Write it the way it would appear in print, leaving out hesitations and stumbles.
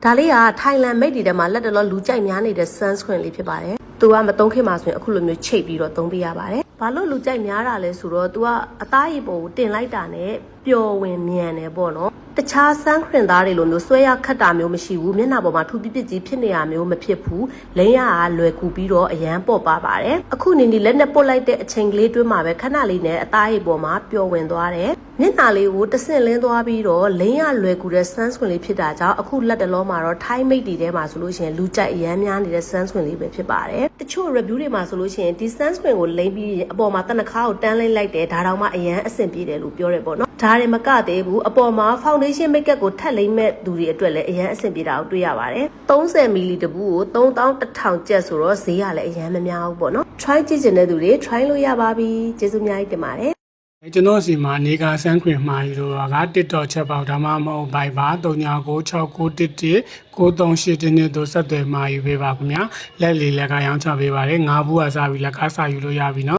ဒါလေးက Thailand မိတ်တီထဲမှာလက်တလောလူကြိုက်များနေတဲ့ sunscreen လေးဖြစ်ပါတယ်။ သူကမသုံးခင်မှာဆိုရင်အခုလိုမျိုးချိတ်ပြီးတော့သုံးပေးရပါတယ်။ဘာလို့လူကြိုက်များတာလဲဆိုတော့ तू ကအသားရည်ပေါ်ကိုတင်လိုက်တာနဲ့ပျော်ဝင်မြန်တယ်ပေါ့နော်။တခြား sunscreen သားတွေလိုမျိုးဆွဲရခတ်တာမျိုးမရှိဘူး။မျက်နှာပေါ်မှာထူပြစ်ကြီးဖြစ်နေတာမျိုးမဖြစ်ဘူး။လိမ့်ရကလွယ်ကူပြီးတော့အရန်ပေါ့ပါပါတယ်။အခုနေနေလက်နဲ့ပုတ်လိုက်တဲ့အချိန်ကလေးတွင်းမှာပဲခဏလေးနဲ့အသားရည်ပေါ်မှာပျော်ဝင်သွားတယ်။မျက်နှာလေးကိုတဆင့်လင်းသွားပြီးတော့လိမ့်ရလွယ်ကူတဲ့ sunscreen လေးဖြစ်တာကြောင့်အခုလက်တလုံးမှာတော့ Thai မိတ်တီထဲမှာဆိုလို့ရှိရင်လူကြိုက်အရန်များနေတဲ့ sunscreen လေးပဲဖြစ်ပါတယ်။တချို့ review တွေမှာဆိုလို့ရှိရင်ဒီ sunscreen ကိုလိမ့်ပြီးအပေါ်မှာတနခါကိုတန်းလိမ့်လိုက်တယ်ဒါတောင်မှအရန်အဆင်ပြေတယ်လို့ပြောတယ်ပေါ့နော်။ဒါတွေမကသေးဘူးအပေါ်မှာ foundation makeup ကိုထပ်လိမ့်မဲ့သူတွေအတွက်လည်းအရန်အဆင်ပြေတာကိုတွေ့ရပါတယ်။30 ml တပူကို3100ကျပ်ဆိုတော့ဈေးကလည်းအရန်မများဘူးပေါ့နော်။ try ကြည့်ချင်တဲ့သူတွေ try လို့ရပါပြီ။ကျေးဇူးအများကြီးတင်ပါတယ်။ ကျွန်တော်စီမှာနေကဆန်းခွင်မှာယူလို့ကတစ်ချက်ပေါက်ဒါမှမဟုတ်ဘိုက်ပါ3996911938တင်းတို့ဆက်သွယ်မှာယူပေးပါခင်ဗျာလက်လီလက်ကရောင်းချပေးပါတယ်ငါးဘူးကစားပြီးလက်ကစားယူလို့ရပြီနော်